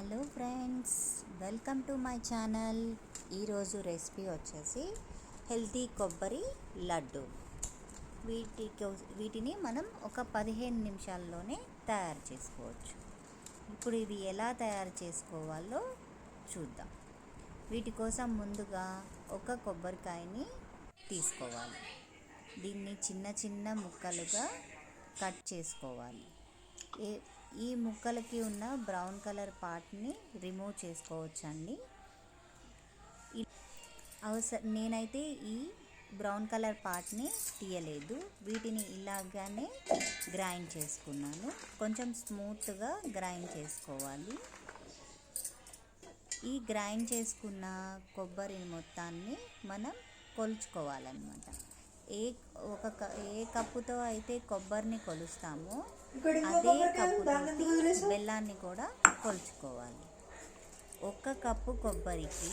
Hello friends, welcome to my channel. ఈరోజు recipe వచ్చేసి healthy కొబ్బరి లడ్డు. వీటిని మనం ఒక 15 నిమిషాల్లోనే తయారు చేసుకోవచ్చు. ఇప్పుడు ఇది ఎలా తయారు చేసుకోవాలో చూద్దాం. వీటి కోసం ముందుగా ఒక కొబ్బరికాయని తీసుకోవాలి. దీన్ని చిన్న చిన్న ముక్కలుగా కట్ చేసుకోవాలి. ఈ ముక్కలకి ఉన్న బ్రౌన్ కలర్ పార్ట్ని రిమూవ్ చేసుకోవచ్చండి. నేనైతే ఈ బ్రౌన్ కలర్ పార్ట్ని తీయలేదు. వీటిని ఇలాగానే గ్రైండ్ చేసుకున్నాను. కొంచెం స్మూత్గా గ్రైండ్ చేసుకోవాలి. ఈ గ్రైండ్ చేసుకున్న కొబ్బరి మొత్తాన్ని మనం కొలుచుకోవాలన్నమాట. ఏ కప్పుతో అయితే కొబ్బరిని కొలుస్తామో అదే కప్పుతో బెల్లాన్ని కూడా కొలుచుకోవాలి. 1 కప్పు కొబ్బరికి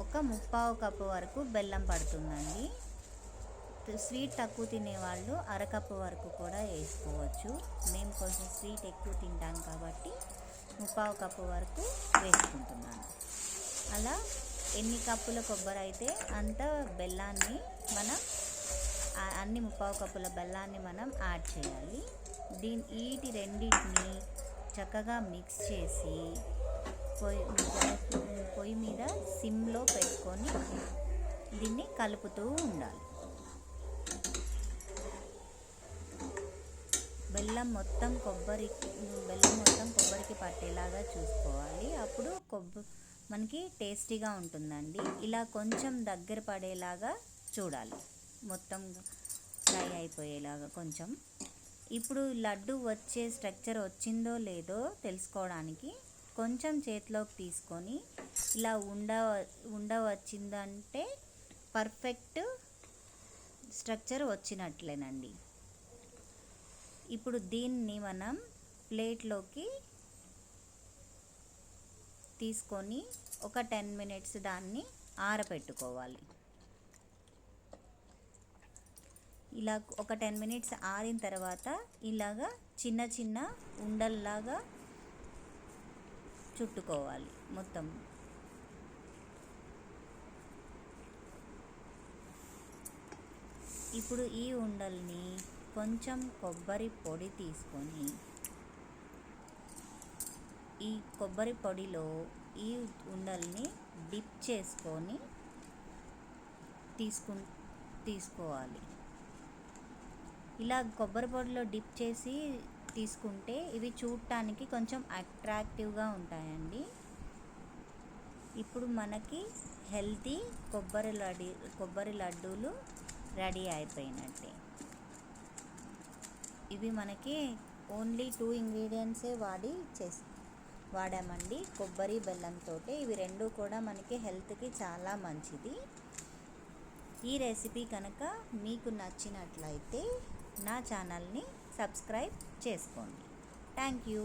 1/4 కప్పు వరకు బెల్లం పడుతుందండి. స్వీట్ తక్కువ తినేవాళ్ళు 1/2 కప్పు వరకు కూడా వేసుకోవచ్చు. మేము కొంచెం స్వీట్ ఎక్కువ తింటాం కాబట్టి 1/4 కప్పు వరకు వేసుకుంటున్నాను. అలా ఎన్ని కప్పుల కొబ్బరి అయితే అంత బెల్లాన్ని మనం అన్ని 1/4 కప్పుల బెల్లాన్ని మనం యాడ్ చేయాలి. వీటి రెండింటిని చక్కగా మిక్స్ చేసి పొయ్యి మీద సిమ్లో పెట్టుకొని దీన్ని కలుపుతూ ఉండాలి. బెల్లం మొత్తం కొబ్బరికి పట్టేలాగా చూసుకోవాలి. అప్పుడు మనకి టేస్టీగా ఉంటుందండి. ఇలా కొంచెం దగ్గర పడేలాగా చూడాలి, మొత్తం ఫ్రై అయిపోయేలాగా కొంచెం. ఇప్పుడు లడ్డు వచ్చే స్ట్రక్చర్ వచ్చిందో లేదో తెలుసుకోవడానికి కొంచెం చేతిలోకి తీసుకొని ఇలా ఉండ వచ్చిందంటే పర్ఫెక్ట్ స్ట్రక్చర్ వచ్చినట్లేనండి. ఇప్పుడు దీన్ని మనం ప్లేట్లోకి తీసుకొని ఒక 10 మినిట్స్ దాన్ని ఆరబెట్టుకోవాలి. ఇలా ఒక 10 మినిట్స్ ఆరిన తర్వాత ఇలాగా చిన్న చిన్న ఉండల్లాగా చుట్టుకోవాలి మొత్తం. ఇప్పుడు ఈ ఉండల్ని కొంచెం కొబ్బరి పొడి తీసుకొని ఈ కొబ్బరి పొడిలో ఈ ఉండల్ని డిప్ చేసుకొని తీసుకోవాలి. ఇలా కొబ్బరి పొడిలో డిప్ చేసి తీసుకుంటే ఇవి చూడటానికి కొంచెం అట్రాక్టివ్గా ఉంటాయండి. ఇప్పుడు మనకి హెల్తీ కొబ్బరి లడ్డూలు రెడీ అయిపోయినట్టే. ఇవి మనకి ఓన్లీ 2 ఇంగ్రీడియంట్సే వాడామండి, కొబ్బరి బెల్లంతో. ఇవి రెండు కూడా మనకి హెల్త్కి చాలా మంచిది. ఈ రెసిపీ కనుక మీకు నచ్చినట్లయితే నా ఛానల్ని సబ్స్క్రైబ్ చేసుకోండి. Thank you.